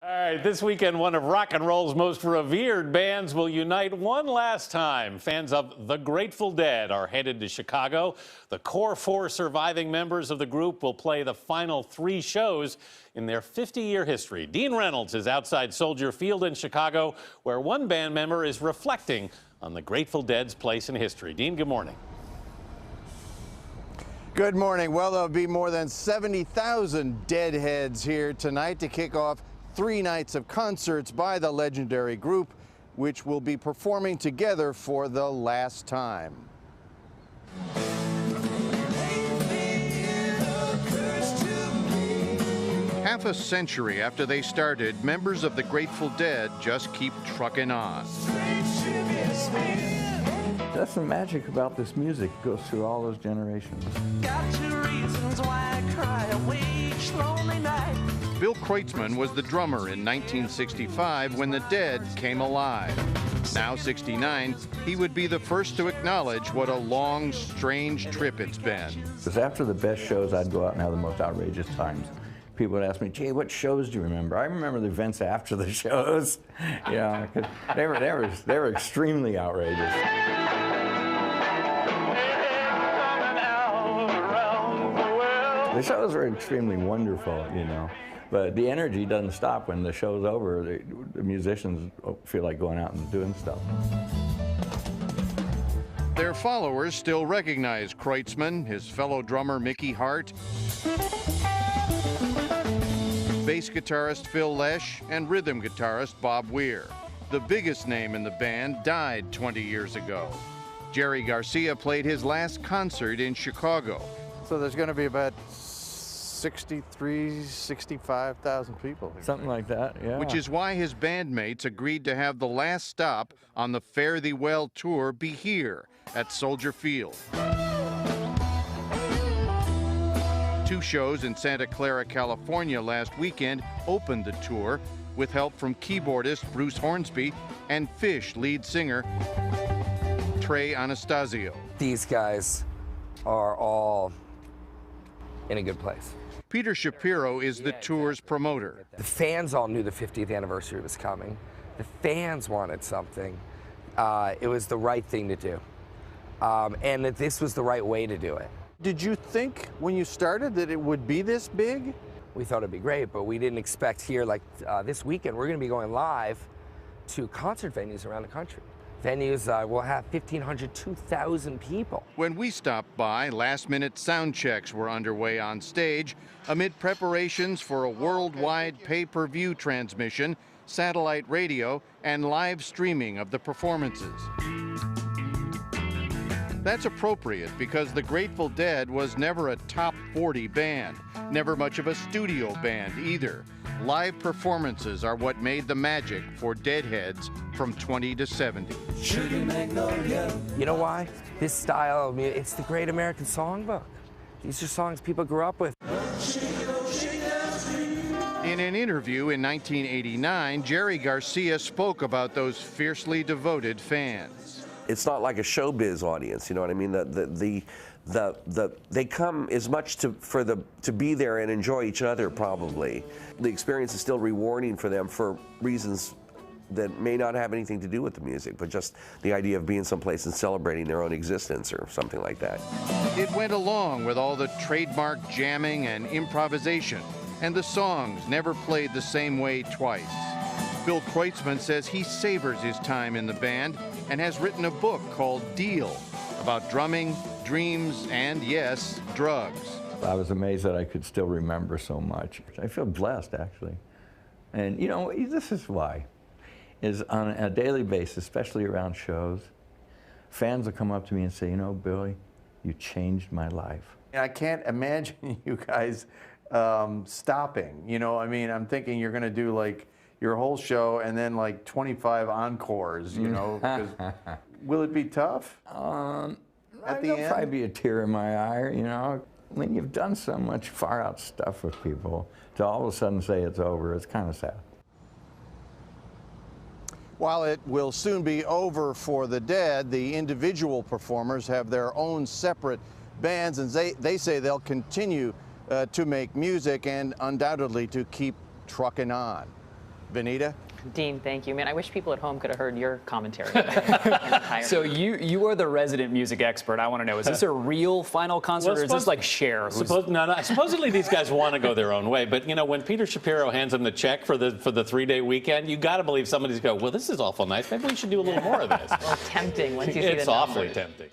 All right, this weekend, one of rock and roll's most revered bands will unite one last time. Fans of The Grateful Dead are headed to Chicago. The core four surviving members of the group will play the final 3 shows in their 50-year history. Dean Reynolds is outside Soldier Field in Chicago, where one band member is reflecting on the Grateful Dead's place in history. Dean, good morning. Good morning. Well, there'll be more than 70,000 Deadheads here tonight to kick off 3 nights of concerts by the legendary group, which will be performing together for the last time. Half a century after they started, members of the Grateful Dead just keep trucking on. That's the magic about this music. It goes through all those generations. Got 2 reasons why I cry away each lonely night. Bill Kreutzmann was the drummer in 1965 when the Dead came alive. Now 69, he would be the first to acknowledge what a long, strange trip it's been. Because after the best shows, I'd go out and have the most outrageous times. People would ask me, "Jay, what shows do you remember?" I remember the events after the shows. You know, 'cause they were extremely outrageous. The shows were extremely wonderful, you know, but the energy doesn't stop when the show's over. The musicians feel like going out and doing stuff. Their followers still recognize Kreutzmann, his fellow drummer Mickey Hart, bass guitarist Phil Lesh, and rhythm guitarist Bob Weir. The biggest name in the band died 20 years ago. Jerry Garcia played his last concert in Chicago. So there's going to be about 65,000 people here. Something like that, yeah. Which is why his bandmates agreed to have the last stop on the Fare Thee Well tour be here at Soldier Field. 2 shows in Santa Clara, California last weekend opened the tour with help from keyboardist Bruce Hornsby and Phish lead singer Trey Anastasio. These guys are all in a good place. Peter Shapiro is the tour's promoter. The fans all knew the 50th anniversary was coming. The fans wanted something. It was the right thing to do. And that this was the right way to do it. Did you think when you started that it would be this big? We thought it'd be great, but we didn't expect here, like this weekend, we're gonna be going live to concert venues around the country. Venues will have 1,500, 2,000 people. When we stopped by, last-minute sound checks were underway on stage amid preparations for a worldwide pay-per-view transmission, satellite radio, and live streaming of the performances. That's appropriate because the Grateful Dead was never a top 40 band, never much of a studio band either. Live performances are what made the magic for Deadheads from 20 to 70. You know why? This style of music, it's the great American songbook. These are songs people grew up with. In an interview in 1989, Jerry Garcia spoke about those fiercely devoted fans. It's not like a showbiz audience, you know what I mean? They come as much to be there and enjoy each other, probably. The experience is still rewarding for them for reasons that may not have anything to do with the music, but just the idea of being someplace and celebrating their own existence or something like that. It went along with all the trademark jamming and improvisation, and the songs never played the same way twice. Bill Kreutzmann says he savors his time in the band and has written a book called Deal about drumming, dreams, and yes, drugs. I was amazed that I could still remember so much. I feel blessed, actually. And you know, this is why. Is on a daily basis, especially around shows, fans will come up to me and say, "You know, Billy, you changed my life." I can't imagine you guys stopping. You know, I mean, I'm thinking you're going to do like your whole show and then like 25 encores, you know. Will it be tough at the There'll end? probably be a tear in my eye, you know. I mean, you've done so much far out stuff with people, to all of a sudden say it's over, it's kind of sad. While it will soon be over for the Dead, the individual performers have their own separate bands, and they say they'll continue to make music and undoubtedly to keep trucking on. Vanita? Dean, thank you. Man, I wish people at home could have heard your commentary. Entire So you are the resident music expert. I want to know, is this a real final concert, or is this like Cher? Supposedly these guys want to go their own way, but you know, when Peter Shapiro hands them the check for the 3-day weekend, you got to believe somebody's go, well, this is awful nice. Maybe we should do a little more of this. Well, tempting once you see It's the awfully numbers. tempting.